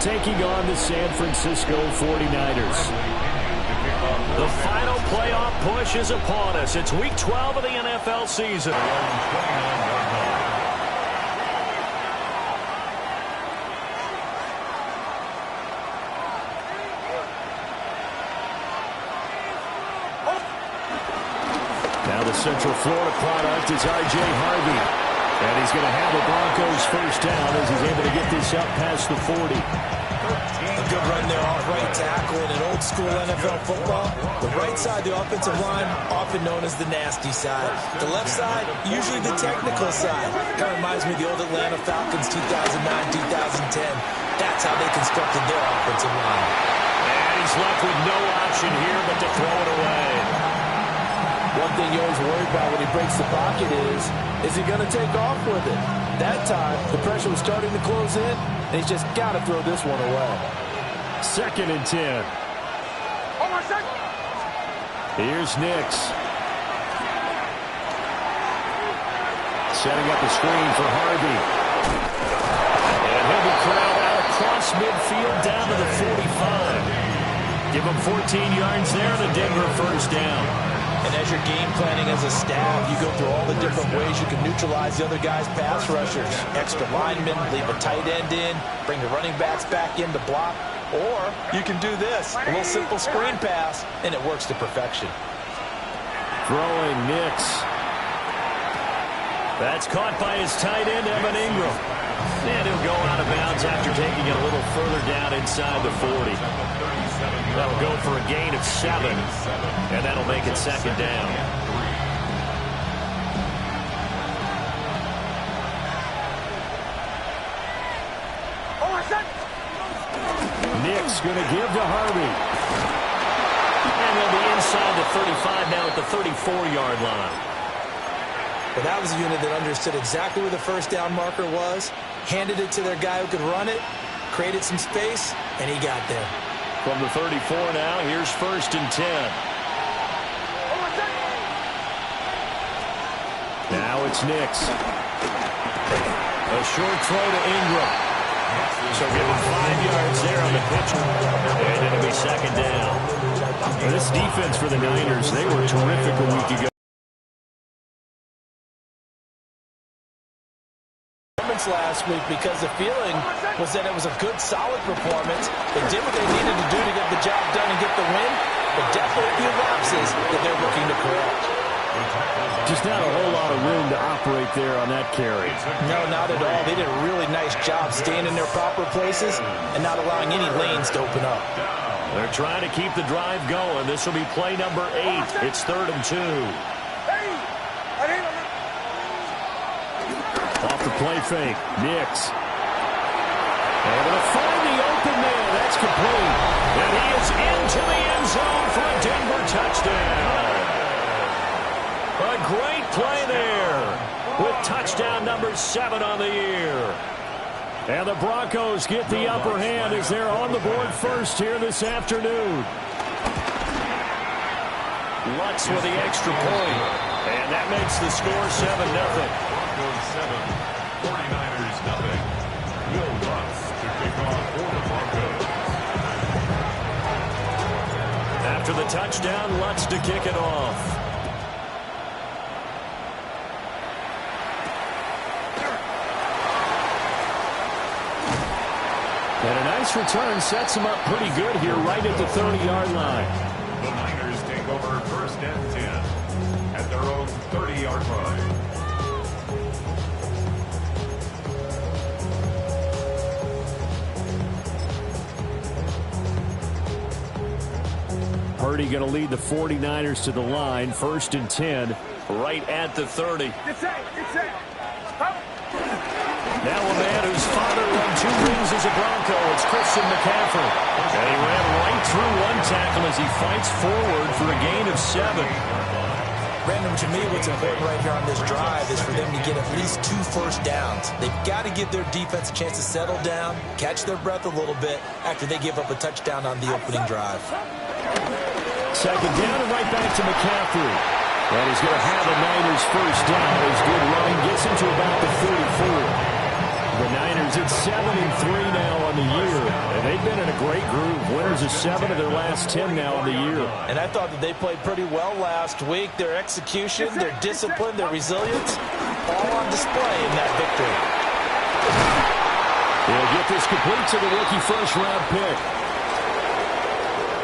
taking on the San Francisco 49ers. The final playoff push is upon us. It's Week 12 of the NFL season. Now the Central Florida product is R.J. Harvey. And he's going to have the Broncos first down as he's able to get this up past the 40. A good run there off right tackle in an old-school NFL football. The right side, the offensive line, often known as the nasty side. The left side, usually the technical side. Kind of reminds me of the old Atlanta Falcons 2009-2010. That's how they constructed their offensive line. And he's left with no option here but to throw it away. One thing you always worry about when he breaks the pocket is he going to take off with it? That time, the pressure was starting to close in, and he's just got to throw this one away. 2nd and 10. Here's Nix. Setting up a screen for Harvey. And he'll be corralled out across midfield down to the 45. Give him 14 yards there, the Denver first down. And as you're game planning as a staff, you go through all the different ways you can neutralize the other guy's pass rushers. Extra linemen, leave a tight end in, bring the running backs back in to block. Or you can do this, a little simple screen pass, and it works to perfection. Throwing Nix. That's caught by his tight end, Evan Ingram. And he'll go out of bounds after taking it a little further down inside the 40. That'll go for a gain of 7, and that'll make it 2nd down. Nix going to give to Harvey. And they'll be inside the 35 now at the 34-yard line. But that was a unit that understood exactly where the first down marker was, handed it to their guy who could run it, created some space, and he got there. From the 34 now, here's 1st and 10. Now it's Nix. A short throw to Ingram. So give him 5 yards there on the pitch. And it'll be 2nd down. This defense for the Niners, they were terrific a week ago. Last week because the feeling was that it was a good, solid performance. They did what they needed to do to get the job done and get the win, but definitely a few lapses that they're looking to correct. Just not a whole lot of room to operate there on that carry. No, not at all. They did a really nice job staying in their proper places and not allowing any lanes to open up. They're trying to keep the drive going. This will be play number 8. It's 3rd and 2. Off the play fake, Nix. Able to find the open man. That's complete. And he is into the end zone for a Denver touchdown. A great play there with touchdown number 7 on the year. And the Broncos get the upper hand as they're on the board first here this afternoon. Lutz with the extra point. And that makes the score 7-0. 7, 49ers nothing. Will Lutz to kick off for the Broncos. After the touchdown, Lutz to kick it off. And a nice return sets him up pretty good here right at the 30-yard line. The Niners take over 1st and 10 at their own 30-yard line. Purdy going to lead the 49ers to the line. 1st and 10. Right at the 30. Now a man whose father won 2 rings as a Bronco. It's Christian McCaffrey. And he ran right through one tackle as he fights forward for a gain of 7. Brandon, to me, what's important right here on this drive is for them to get at least 2 first downs. They've got to give their defense a chance to settle down, catch their breath a little bit after they give up a touchdown on the opening drive. 2nd down and right back to McCaffrey. And he's going to have the Niners first down. His good running gets him to about the 34. The Niners at 7-3 now on the year. And they've been in a great groove. Winners of 7 of their last 10 now on the year. And I thought that they played pretty well last week. Their execution, their discipline, their resilience, all on display in that victory. He'll get this complete to the rookie first-round pick.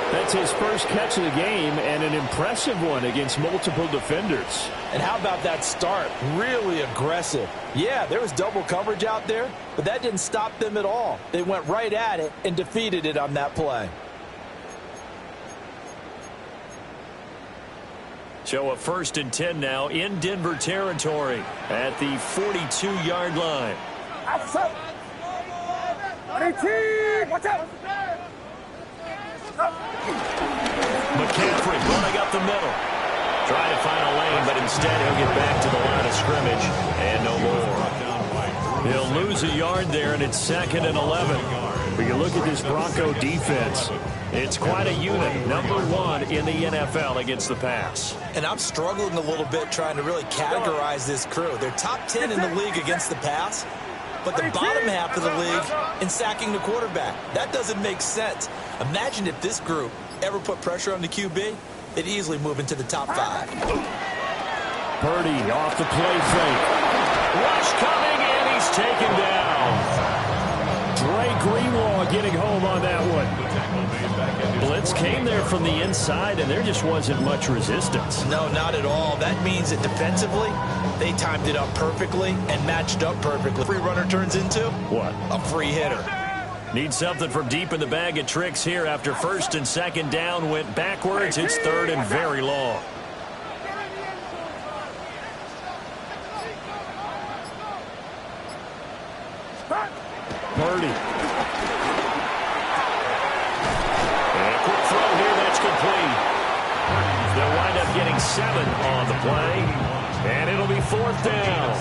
That's his first catch of the game, and an impressive one against multiple defenders. And how about that start? Really aggressive. Yeah, there was double coverage out there, but that didn't stop them at all. They went right at it and defeated it on that play. So a 1st and 10 now in Denver territory at the 42-yard line. McCaffrey running up the middle. Trying to find a lane, but instead he'll get back to the line of scrimmage and no more. He'll lose a yard there, and it's 2nd and 11. When you look at this Bronco defense, it's quite a unit. #1 in the NFL against the pass. And I'm struggling a little bit trying to really categorize this crew. They're top 10 in the league against the pass, but the bottom half of the league in sacking the quarterback. That doesn't make sense. Imagine if this group ever put pressure on the QB, they'd easily move into the top 5. Purdy off the play fake. Rush coming, and he's taken down. Dre Greenlaw getting home on that one. Blitz came there from the inside, and there just wasn't much resistance. No, not at all. That means that defensively, they timed it up perfectly and matched up perfectly. Free runner turns into What? a free hitter. Need something from deep in the bag of tricks here after 1st and 2nd down went backwards. It's 3rd and very long. Purdy. And a quick throw here, that's complete. They'll wind up getting 7 on the play, and it'll be 4th down.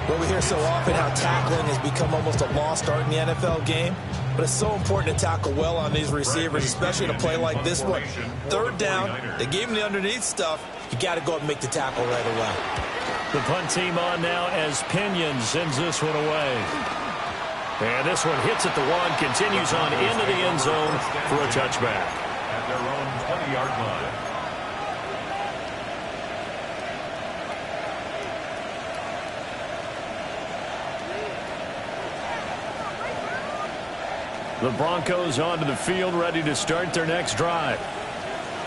Well, we hear so often how tackling has become almost a lost art in the NFL game, but it's so important to tackle well on these receivers, especially in a play like this one. 3rd down, they gave him the underneath stuff. You got to go up and make the tackle right away. The punt team on now as Pinion sends this one away. And this one hits at the 1, continues on into the end zone for a touchback. At their own 20-yard line. The Broncos onto the field, ready to start their next drive.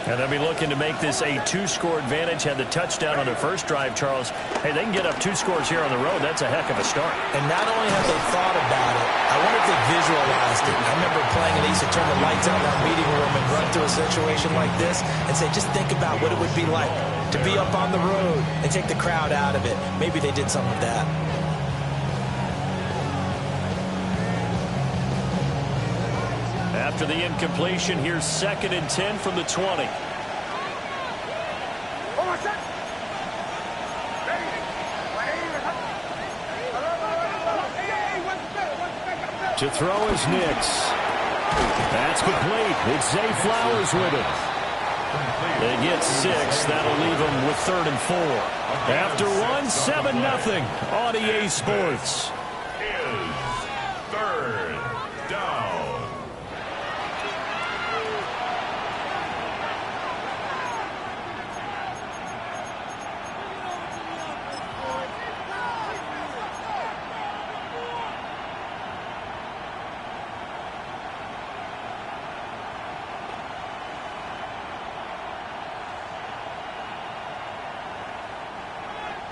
And they'll be looking to make this a 2-score advantage. Had the touchdown on their first drive, Charles. Hey, they can get up 2 scores here on the road. That's a heck of a start. And not only have they thought about it, I wonder if they visualized it. I remember playing and they used to turn the lights out in that meeting room and run through a situation like this and say, just think about what it would be like to be up on the road and take the crowd out of it. Maybe they did some of that. After the incompletion, here's 2nd and 10 from the 20. To throw is Nix. That's complete. It's Zay Flowers with it. They get 6. That'll leave them with 3rd and 4. After 1, 7-0 on EA Sports. Is 3rd down.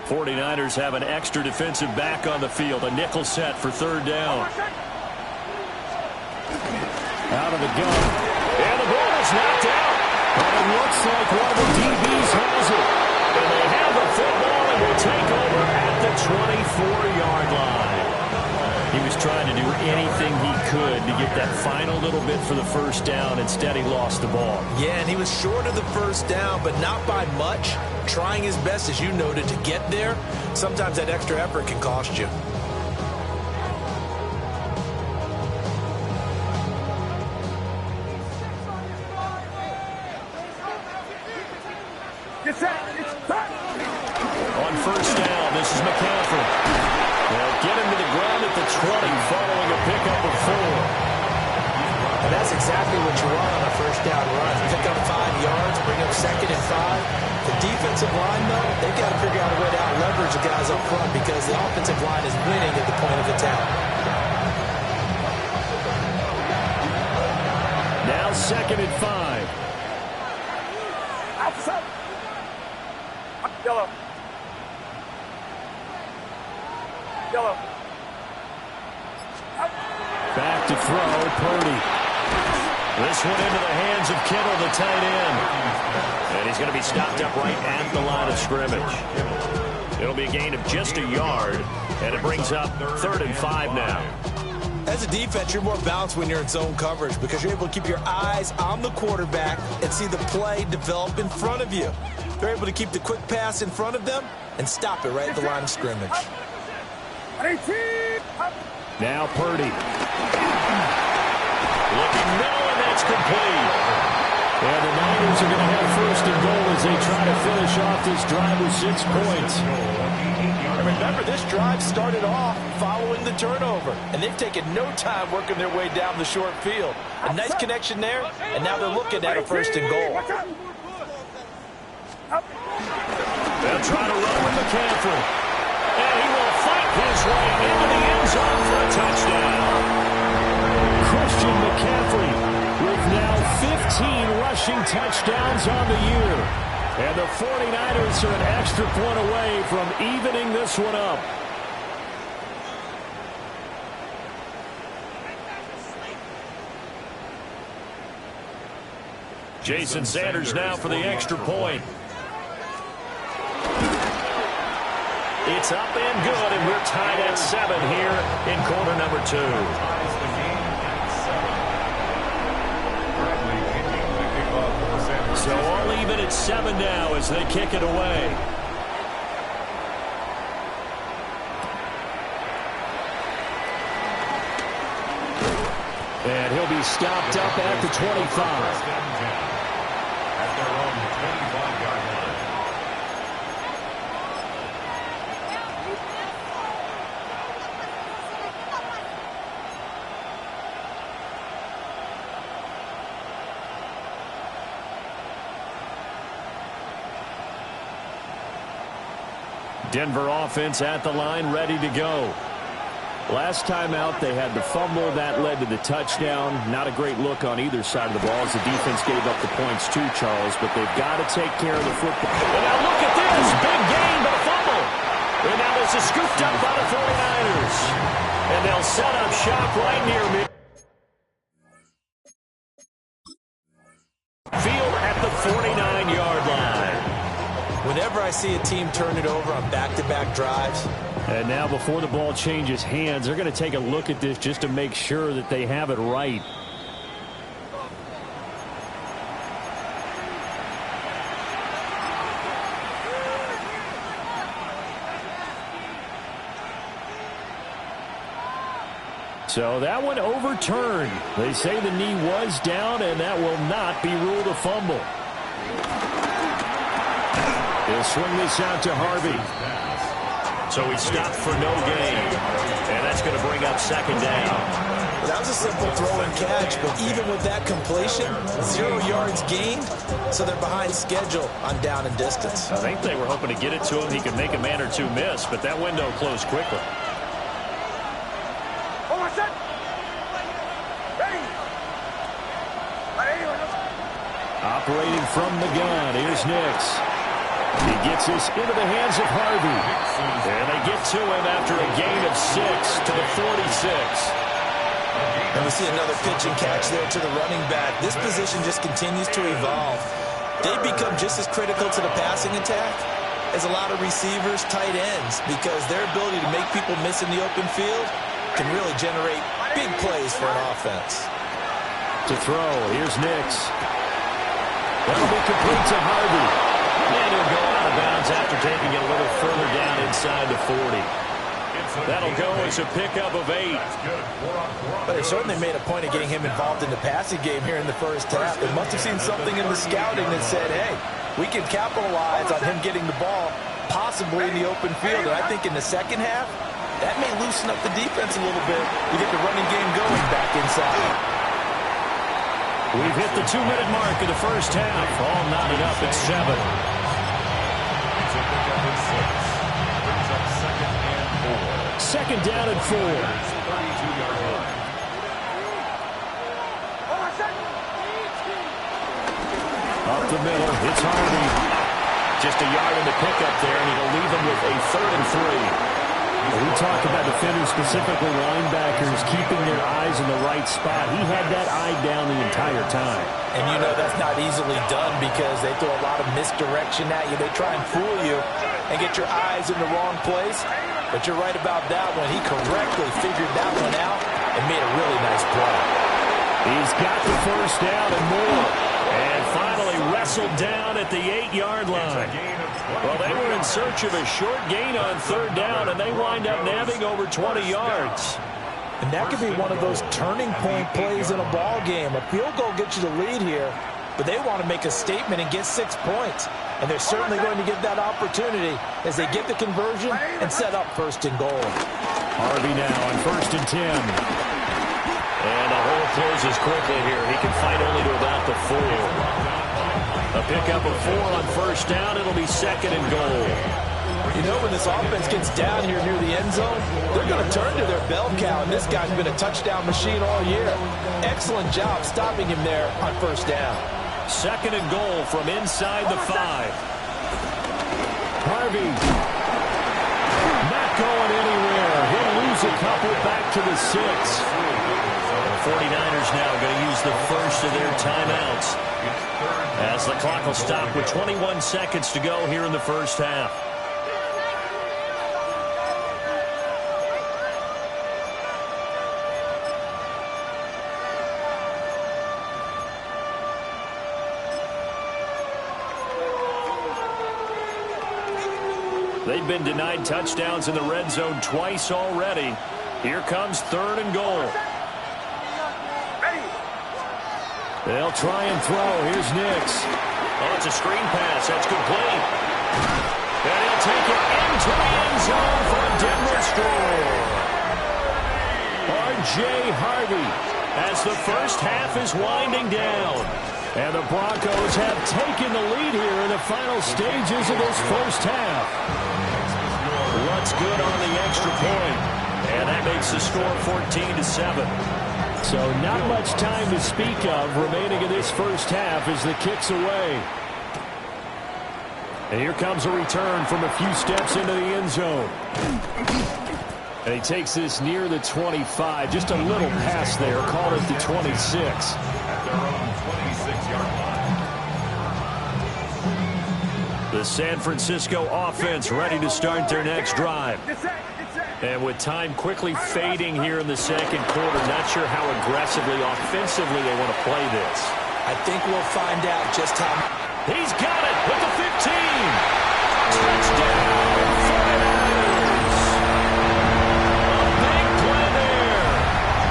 '49ers have an extra defensive back on the field. A nickel set for 3rd down. Out of the gun. And the ball is knocked out. And it looks like one of the DBs has it. And they have the football and will take over at the 24-yard line. He was trying to do anything he could to get that final little bit for the first down. Instead, he lost the ball. Yeah, and he was short of the first down, but not by much. Trying his best, as you noted, to get there. Sometimes that extra effort can cost you. On first down, this is McCaffrey. They'll get him to the ground at the 20. down run. Pick up 5 yards, bring up 2nd and 5. The defensive line, though, they've got to figure out a way to out-leverage the guys up front because the offensive line is winning at the point of attack. Now 2nd and 5. Yellow. Yellow. Back to throw, Purdy. This one into the hands of Kittle, the tight end. And he's going to be stopped up right at the line of scrimmage. It'll be a gain of just a yard, and it brings up 3rd and 5 now. As a defense, you're more balanced when you're in zone coverage because you're able to keep your eyes on the quarterback and see the play develop in front of you. They're able to keep the quick pass in front of them and stop it right at the line of scrimmage. Now Purdy. Looking low, and that's complete. And the Niners are going to have 1st and goal as they try to finish off this drive with 6 points. And remember, this drive started off following the turnover, and they've taken no time working their way down the short field. A nice connection there, and now they're looking at a 1st and goal. They'll try to run with McCaffrey. And he will fight his way into the end zone for a touchdown. Christian McCaffrey with now 15 rushing touchdowns on the year. And the 49ers are an extra point away from evening this one up. Jason Sanders now for the extra point. It's up and good, and we're tied at 7 here in quarter number 2. So all even at 7 now as they kick it away. And he'll be stopped up at the 25. At their own 25-yard line. Denver offense at the line, ready to go. Last time out, they had the fumble that led to the touchdown. Not a great look on either side of the ball as the defense gave up the points too, Charles, but they've got to take care of the football. And now look at this. Big gain, but a fumble. And now this is scooped up by the 49ers. And they'll set up shop right near mid. Field at the 49-yard line. Whenever I see a team turn it over on back-to-back drives. And now before the ball changes hands, they're going to take a look at this just to make sure that they have it right. So that one overturned. They say the knee was down, and that will not be ruled a fumble. He'll swing this out to Harvey. So he stopped for no gain. And that's going to bring up 2nd down. That was a simple throw and catch, but even with that completion, 0 yards gained, so they're behind schedule on down and distance. I think they were hoping to get it to him. He could make a man or two miss, but that window closed quickly. Operating from the gun, here's Nix. He gets this into the hands of Harvey. And they get to him after a gain of 6 to the 46. And we see another pitch and catch there to the running back. This position just continues to evolve. They become just as critical to the passing attack as a lot of receivers, tight ends, because their ability to make people miss in the open field can really generate big plays for an offense. To throw, here's Nix. That'll be complete to Harvey. And he'll go out of bounds after taking it a little further down inside the 40. That'll go as a pickup of 8. But they certainly made a point of getting him involved in the passing game here in the first half. They must have seen something in the scouting that said, hey, we can capitalize on him getting the ball possibly in the open field. And I think in the second half, that may loosen up the defense a little bit to get the running game going back inside. We've hit the 2-minute mark of the first half. All knotted up at 7. Second down and 4. Up the middle, it's Harvey. Just a yard in the pickup there, and it'll leave him with a 3rd and 3. We talk about defenders, specifically linebackers, keeping their eyes in the right spot. He had that eye down the entire time. And you know that's not easily done because they throw a lot of misdirection at you. They try and fool you and get your eyes in the wrong place. But you're right about that one. He correctly figured that one out and made a really nice play. He's got the first down and more. And finally wrestled down at the 8-yard line. Well, they were in search of a short gain on 3rd down, and they wind up nabbing over 20 yards. And that could be one of those turning point plays in a ball game. A field goal gets you the lead here, but they want to make a statement and get 6 points. And they're certainly going to get that opportunity as they get the conversion and set up 1st and goal. Harvey now on 1st and 10. And the hole closes quickly here. He can fight only to about the 4. A pickup of 4 on 1st down. It'll be 2nd and goal. You know, when this offense gets down here near the end zone, they're going to turn to their bell cow, and this guy's been a touchdown machine all year. Excellent job stopping him there on 1st down. 2nd and goal from inside the 5. Harvey. Not going anywhere. He'll lose a couple back to the 6. The 49ers now going to use the first of their timeouts as the clock will stop with 21 seconds to go here in the first half. They've been denied touchdowns in the red zone twice already. Here comes 3rd and goal. They'll try and throw. Here's Nix. Oh, it's a screen pass. That's complete. And he'll take it into the end zone for a Denver score. R.J. Harvey As the first half is winding down. And the Broncos have taken the lead here in the final stages of this first half. What's good on the extra point? And that makes the score 14-7. So not much time to speak of remaining in this first half as the kick's away. And here comes a return from a few steps into the end zone. And he takes this near the 25. Just a little pass there. Call it the 26. At their own 26-yard line. The San Francisco offense ready to start their next drive. And with time quickly fading here in the second quarter, not sure how aggressively, offensively they want to play this. I think we'll find out just how. He's got it with the 15. Touchdown, 49ers. A big play there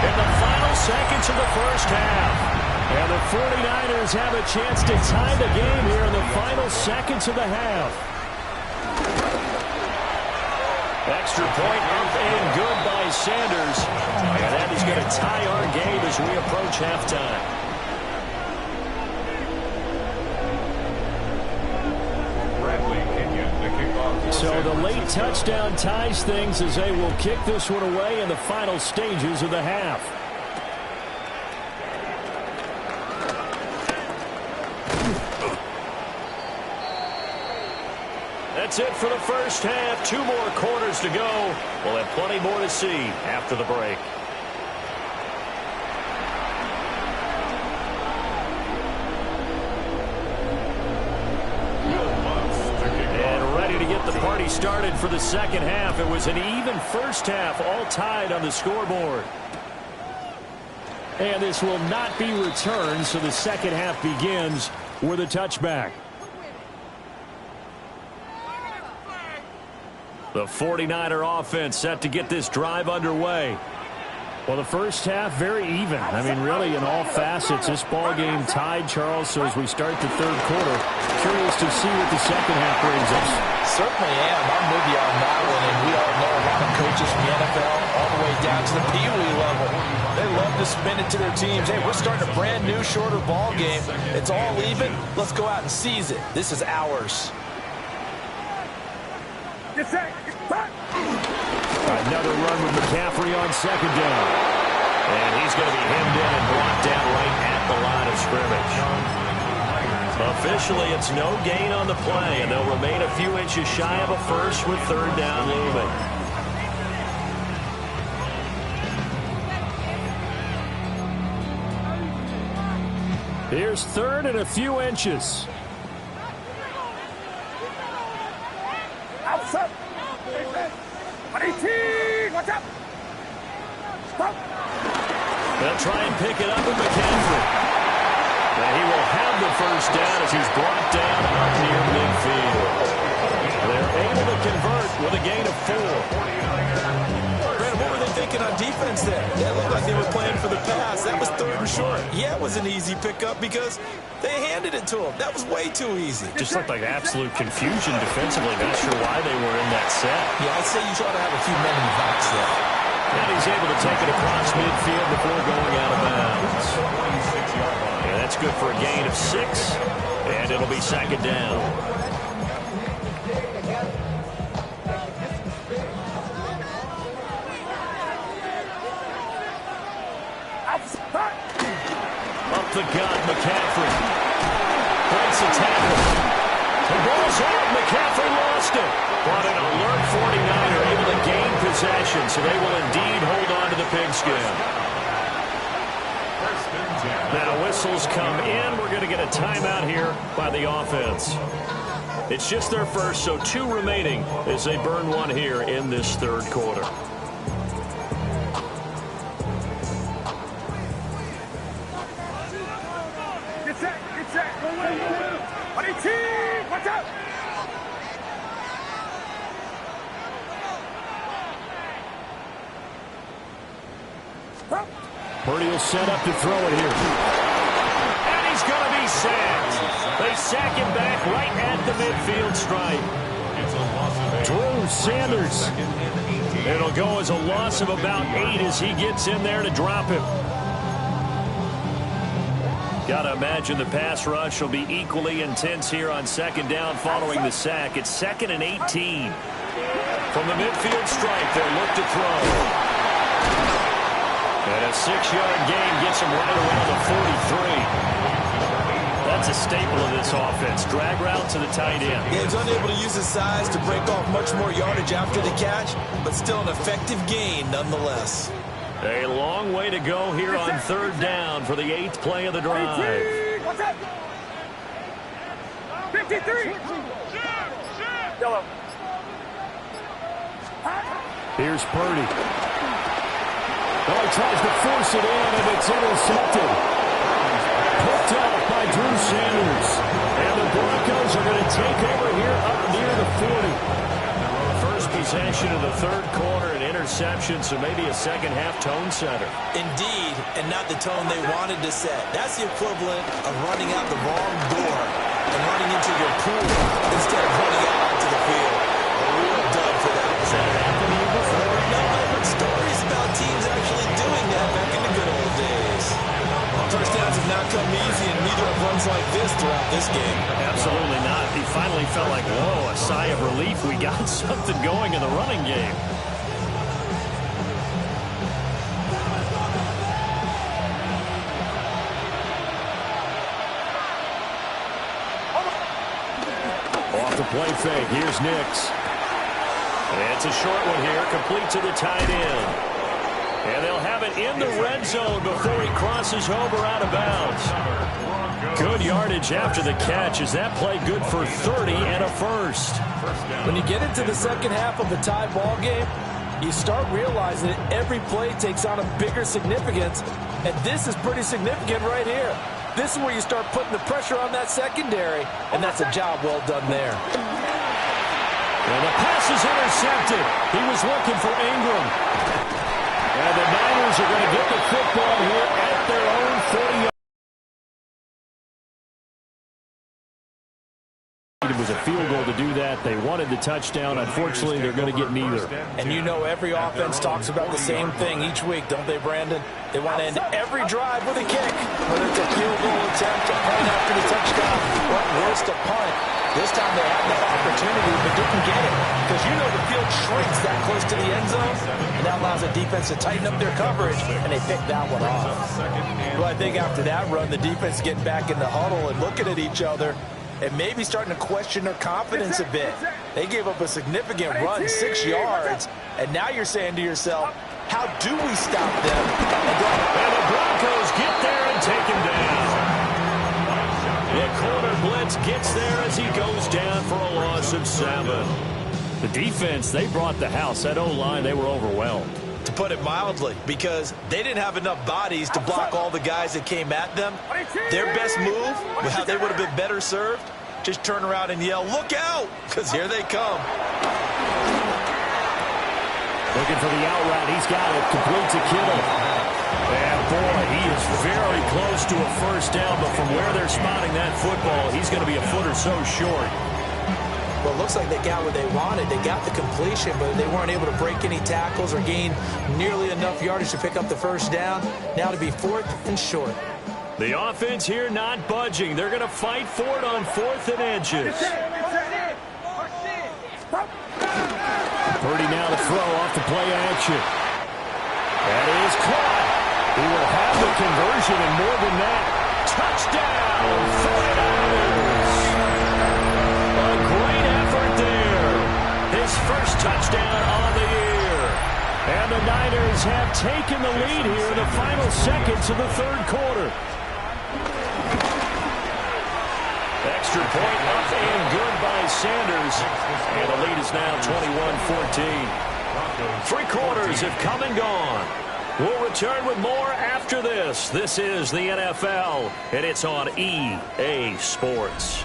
in the final seconds of the first half. And the 49ers have a chance to tie the game here in the final seconds of the half. Extra point up and good by Sanders. And that is going to tie our game as we approach halftime. So the late touchdown ties things as they will kick this one away in the final stages of the half. That's it for the first half. 2 more quarters to go. We'll have plenty more to see after the break. And ready to get the party started for the second half. It was an even first half, all tied on the scoreboard. And this will not be returned, so the second half begins with a touchback. The 49er offense set to get this drive underway. Well, the first half, very even. I mean, really, in all facets, this ball game tied, Charles. So as we start the third quarter, curious to see what the second half brings us. Certainly am. I'm with you on that one. And we all know a lot of coaches from the NFL all the way down to the Pee Wee level. They love to spin it to their teams. Hey, we're starting a brand new, shorter ball game. It's all even. Let's go out and seize it. This is ours. Another run with McCaffrey on second down. And he's going to be hemmed in and brought down right at the line of scrimmage. Officially, it's no gain on the play, and they'll remain a few inches shy of a first with third down looming. Here's third and a few inches. Outside. 18. Watch out. Stop. They'll try and pick it up with McCaffrey. And he will have the first down as he's brought down up near midfield. They're able to convert with a gain of 4. Brandon, what were they thinking on defense there? It looked like they were playing for the pass. That was third and short. Yeah, it was an easy pickup because they handed it to him. That was way too easy. Just looked like absolute confusion defensively. Not sure why they were in that set. Yeah, I'd say you try to have a few men in the box there. And he's able to take it across midfield before going out of bounds. And that's good for a gain of 6. And it'll be second down. Up the gut, McCaffrey. Breaks a tackle. The ball's out. McCaffrey lost it. But an alert 49er able to gain possession, so they will indeed hold on to the pigskin. Now whistles come in. We're going to get a timeout here by the offense. It's just their first, so 2 remaining as they burn one here in this third quarter. Get set. Get set. 18. Watch out. Purdy will set up to throw it here. And he's going to be sacked. They sack him back right at the midfield stripe. Drew Sanders. It'll go as a loss of about 8 as he gets in there to drop him. Got to imagine the pass rush will be equally intense here on second down following the sack. It's 2nd and 18. From the midfield stripe, they'll look to throw. And a 6-yard gain gets him right around the 43. That's a staple of this offense. Drag route to the tight end. Yeah, he's unable to use his size to break off much more yardage after the catch, but still an effective gain nonetheless. A long way to go here on third down for the 8th play of the drive. 53. Yellow. Here's Purdy. Oh, he tries to force it in, and it's intercepted. Picked off by Drew Sanders. And the Broncos are going to take over here up near the 40. First possession of the third quarter, an interception, so maybe a second-half tone setter. Indeed, and not the tone they wanted to set. That's the equivalent of running out the wrong door and running into your pool instead of running out onto the field. A real dud for that. Has that happened to you before? No, I've heard stories about teams actually doing that back in the good old days. First downs have not come easy, and neither have runs like this throughout this game. Absolutely not. He finally felt like, whoa, a sigh of relief. We got something going in the running game. Off the play fake. Here's Nix. It's a short one here, complete to the tight end. And they'll have it in the red zone before he crosses over out of bounds. Good yardage after the catch. Is that play good for 30 and a first? When you get into the second half of a tie ball game, you start realizing that every play takes on a bigger significance, and this is pretty significant right here. This is where you start putting the pressure on that secondary, and that's a job well done there. And the pass is intercepted. He was looking for Ingram. And the Niners are going to get the football here at their own 40-yard. It was a field goal to do that. They wanted the touchdown. Unfortunately, they're going to get neither. And you know every offense talks about the same thing each week, don't they, Brandon? They want to end every drive with a kick, whether it's a field goal attempt, a punt after the touchdown, or worse, a punt. This time they had that opportunity but didn't get it because you know the field shrinks that close to the end zone, and that allows the defense to tighten up their coverage, and they picked that one off. Well, I think after that run, the defense getting back in the huddle and looking at each other and maybe starting to question their confidence a bit. They gave up a significant run, 6 yards, and now you're saying to yourself, how do we stop them? And the Broncos get there and take him down. The corner blitz gets there as he goes down for a loss of 7. The defense, they brought the house. That O-line, they were overwhelmed. To put it mildly, because they didn't have enough bodies to block all the guys that came at them. Their best move, how they would have been better served, just turn around and yell, look out, because here they come. Looking for the out route. He's got it. Complete to Kittle. And, boy, he is very close to a first down, but from where they're spotting that football, he's going to be a foot or so short. Well, it looks like they got what they wanted. They got the completion, but they weren't able to break any tackles or gain nearly enough yardage to pick up the first down. Now to be 4th and short. The offense here not budging. They're going to fight for it on 4th and inches. Purdy now to throw off the play action. That is caught. He will have the conversion and more than that. Touchdown, 49ers. A great effort there. His first touchdown on the year. And the Niners have taken the lead here in the final seconds of the third quarter. Extra point up and good by Sanders. And the lead is now 21-14. 3 quarters have come and gone. We'll return with more after this. This is the NFL, and it's on EA Sports.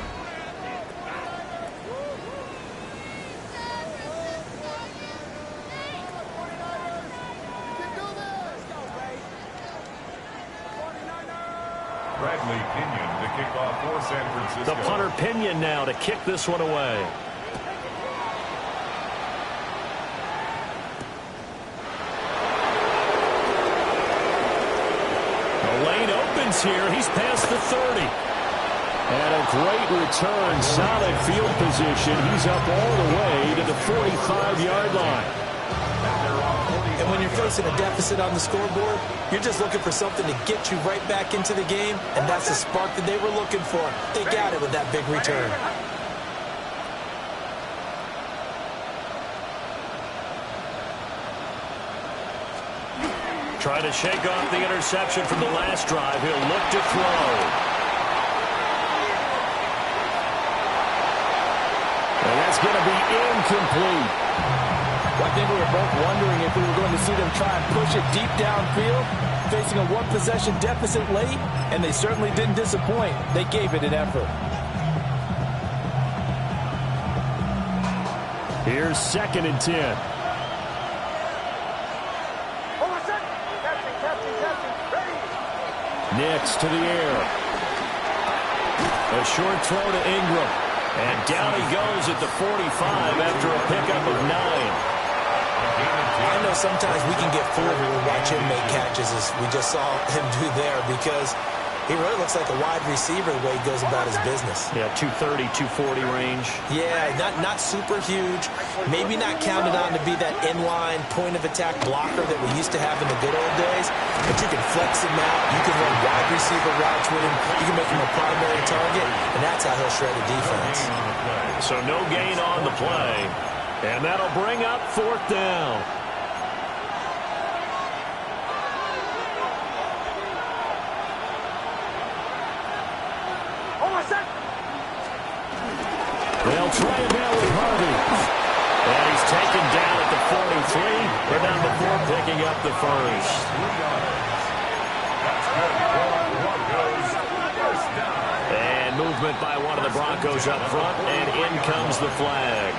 Bradley Pinion to kick off for San Francisco. The punter Pinion now to kick this one away. The lane opens here. He's past the 30. And a great return, solid field position. He's up all the way to the 45-yard line. And when you're facing a deficit on the scoreboard, you're just looking for something to get you right back into the game, and that's the spark that they were looking for. They got it with that big return. Trying to shake off the interception from the last drive. He'll look to throw. And that's going to be incomplete. Well, I think we were both wondering if we were going to see them try and push it deep downfield, facing a one-possession deficit late, and they certainly didn't disappoint. They gave it an effort. Here's 2nd and 10. Nix to the air. A short throw to Ingram. And down he goes at the 45 after a pickup of 9. I know sometimes we can get fooled when we watch him make catches, as we just saw him do there, because he really looks like a wide receiver the way he goes about his business. Yeah, 230, 240 range. Yeah, not super huge. Maybe not counted on to be that inline point-of-attack blocker that we used to have in the good old days, but you can flex him out. You can run wide receiver routes with him. You can make him a primary target, and that's how he'll shred a defense. So no gain on the play, and that'll bring up 4th down. They'll try it now with Harvey. And he's taken down at the 43, but not before picking up the first. And movement by one of the Broncos up front, and in comes the flag.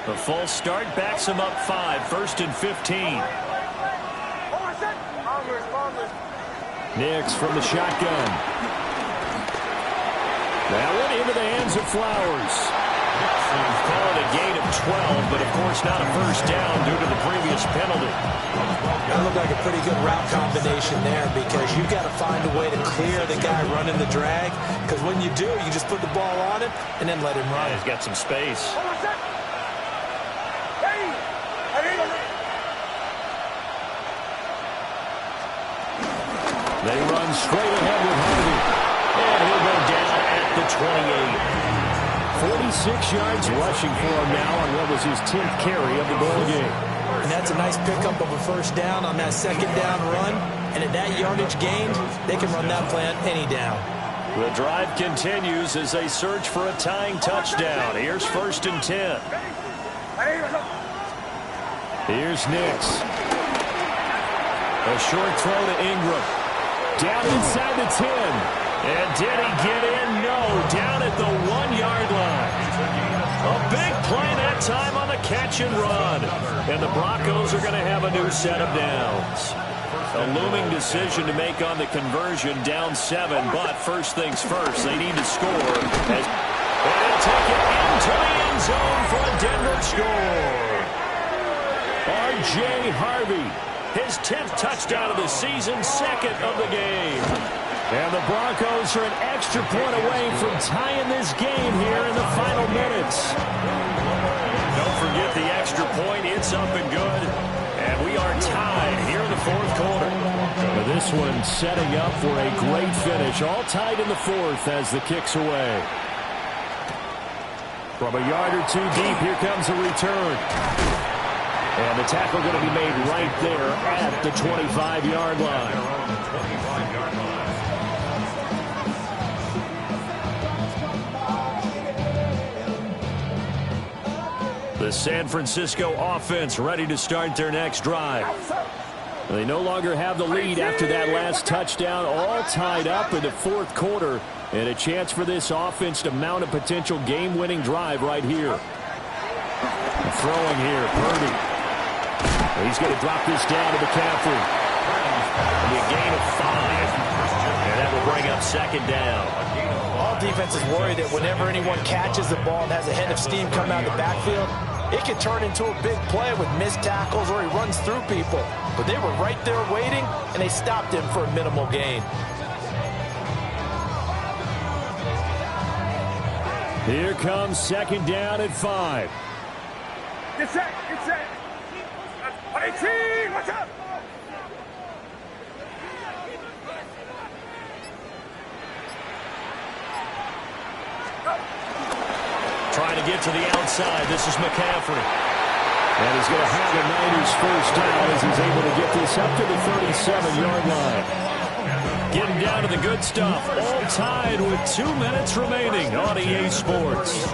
The false start backs him up 5, 1st and 15. Nix from the shotgun. That went into the hands of Flowers. Call it a gain of 12, but of course not a first down due to the previous penalty. That looked like a pretty good route combination there because you've got to find a way to clear the guy running the drag, because when you do, you just put the ball on him and then let him run. Yeah, he's got some space. They run straight ahead with Harvey. And he'll go down at the 28. 46 yards rushing for him now on what was his 10th carry of the ball game. And that's a nice pickup of a first down on that second down run. And at that yardage gained, they can run that play on any down. The drive continues as they search for a tying touchdown. Here's 1st and 10. Here's Nix. A short throw to Ingram. Down inside the 10. And did he get in? No. Down at the 1-yard line. A big play that time on the catch and run. And the Broncos are going to have a new set of downs. A looming decision to make on the conversion, down 7. But first things first, they need to score. And they'll take it into the end zone for a Denver score. R.J. Harvey. His 10th touchdown of the season, 2nd of the game. And the Broncos are an extra point away from tying this game here in the final minutes. Don't forget the extra point. It's up and good. And we are tied here in the 4th quarter. Now this one setting up for a great finish. All tied in the 4th as the kick's away. From a yard or two deep, here comes a return. And the tackle going to be made right there at the 25-yard line. The San Francisco offense ready to start their next drive. They no longer have the lead after that last touchdown, all tied up in the 4th quarter, and a chance for this offense to mount a potential game-winning drive right here. Throwing here, Purdy. He's going to drop this down to McCaffrey. It'll be a gain of 5, and that will bring up 2nd down. All defenses worry that whenever anyone catches the ball and has a head of steam come out of the backfield, it can turn into a big play with missed tackles or he runs through people. But they were right there waiting, and they stopped him for a minimal gain. Here comes 2nd down at 5. Get set, get set. 18, watch out. Trying to get to the outside. This is McCaffrey. And he's going to have a Niners first down as he's able to get this up to the 37-yard line. Getting down to the good stuff. All tied with 2 minutes remaining on EA Sports.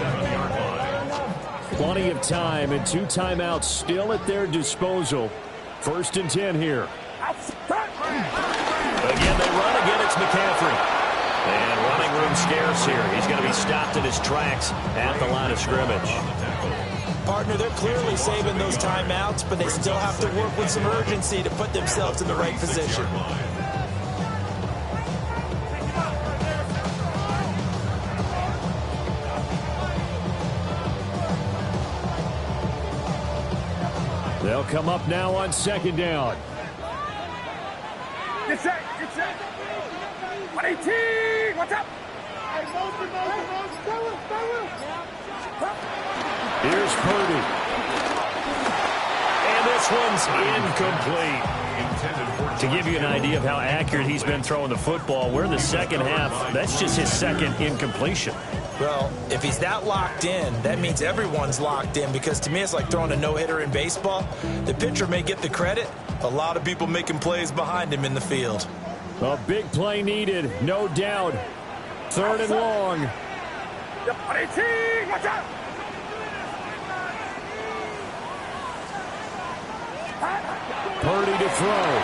Plenty of time and 2 timeouts still at their disposal. 1st and 10 here. Again, they run. Again, it's McCaffrey. And running room scarce here. He's going to be stopped in his tracks at the line of scrimmage. Partner, they're clearly saving those timeouts, but they still have to work with some urgency to put themselves in the right position. They'll come up now on 2nd down. Get set, get set. 18, watch out. Here's Purdy. And this one's incomplete. To give you an idea of how accurate he's been throwing the football, we're in the 2nd half. That's just his 2nd incompletion. Well, if he's that locked in, that means everyone's locked in, because to me it's like throwing a no-hitter in baseball. The pitcher may get the credit. A lot of people making plays behind him in the field. A big play needed, no doubt. 3rd and long. 18, watch out. Purdy to throw.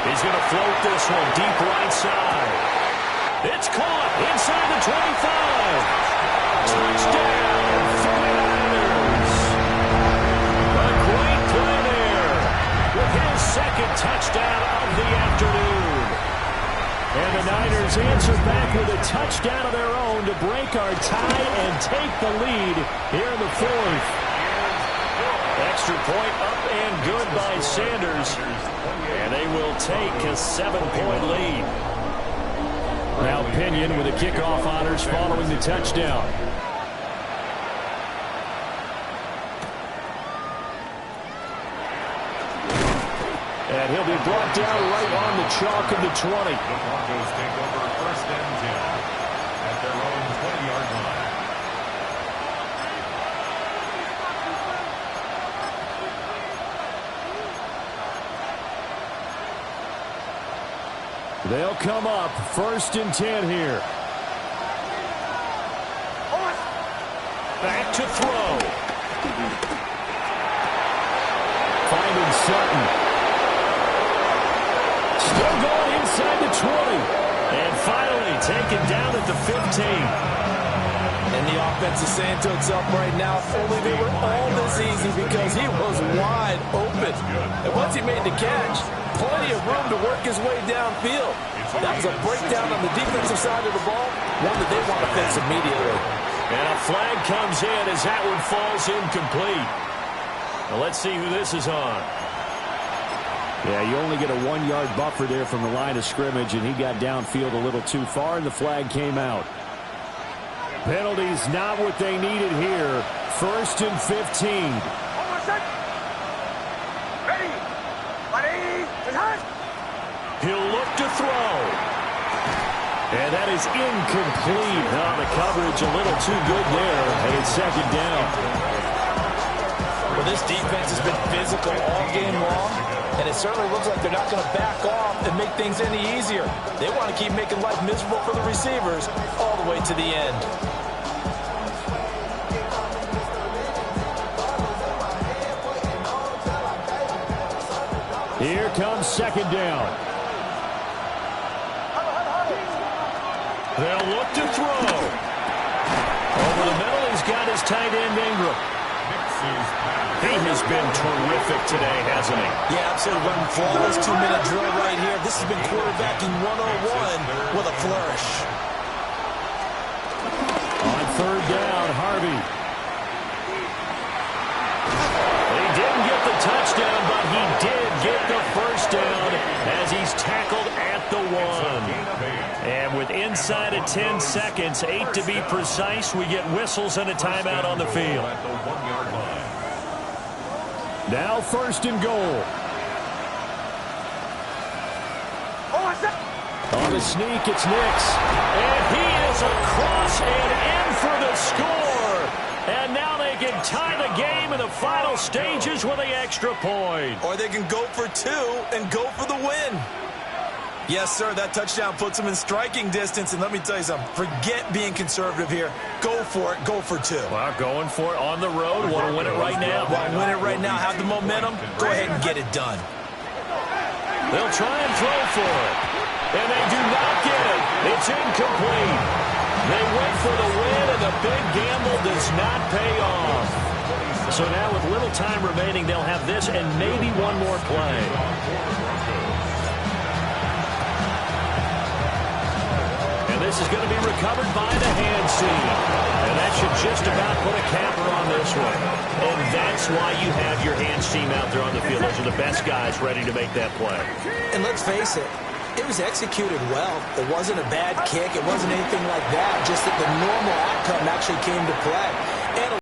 He's going to float this one deep right side. It's caught inside the 25. Touchdown, 49ers. A great play there with his 2nd touchdown of the afternoon. And the Niners answer back with a touchdown of their own to break our tie and take the lead here in the fourth. Extra point up and good by Sanders. And they will take a 7-point lead. Now Pinion with the kickoff honors following the touchdown. And he'll be brought down right on the chalk of the 20. The Broncos take over first and 10 at their own 20-yard line. They'll come up first and 10 here. Back to throw. Finding Sutton. Still going inside the 20. And finally taken down at the 15. And the offense is saying to itself right now, if only they were all this easy, because he was wide open. And once he made the catch, plenty of room to work his way downfield. That was a breakdown on the defensive side of the ball, one that they want to fix immediately. And a flag comes in as that one falls incomplete. Now let's see who this is on. Yeah, you only get a 1-yard buffer there from the line of scrimmage, and he got downfield a little too far, and the flag came out. Penalties not what they needed here. First and 15. Ready. Ready. He'll look to throw. And that is incomplete. Oh, the coverage a little too good there, and it's second down. Well, this defense has been physical all game long, and it certainly looks like they're not going to back off and make things any easier. They want to keep making life miserable for the receivers all the way to the end. Here comes second down. They'll look to throw. Over the middle, he's got his tight end, Ingram. He has been terrific today, hasn't he? Yeah, absolutely. Running flawless 2-minute drill right here. This has been quarterbacking 101 with a flourish. On third down, Harvey. He didn't get the touchdown, but he did get the first down as he's tackled at the 1. And with inside of 10 seconds, 8 to be precise, we get whistles and a timeout on the field. At the 1-yard line. Now first and goal. On the sneak, it's Nix. And he is across and in for the score. And now they can tie the game in the final stages with the extra point. Or they can go for 2 and go for the win. Yes, sir, that touchdown puts them in striking distance. And let me tell you something, forget being conservative here. Go for it, go for 2. Well, going for it on the road. Want to win it right now. Want to win it right now, have the momentum, go ahead and get it done. They'll try and throw for it. And they do not get it. It's incomplete. They went for the win, and the big gamble does not pay off. So now with little time remaining, they'll have this and maybe one more play. This is going to be recovered by the hands team. And that should just about put a capper on this one. And that's why you have your hands team out there on the field. Those are the best guys ready to make that play. And let's face it, it was executed well. It wasn't a bad kick. It wasn't anything like that. Just that the normal outcome actually came to play.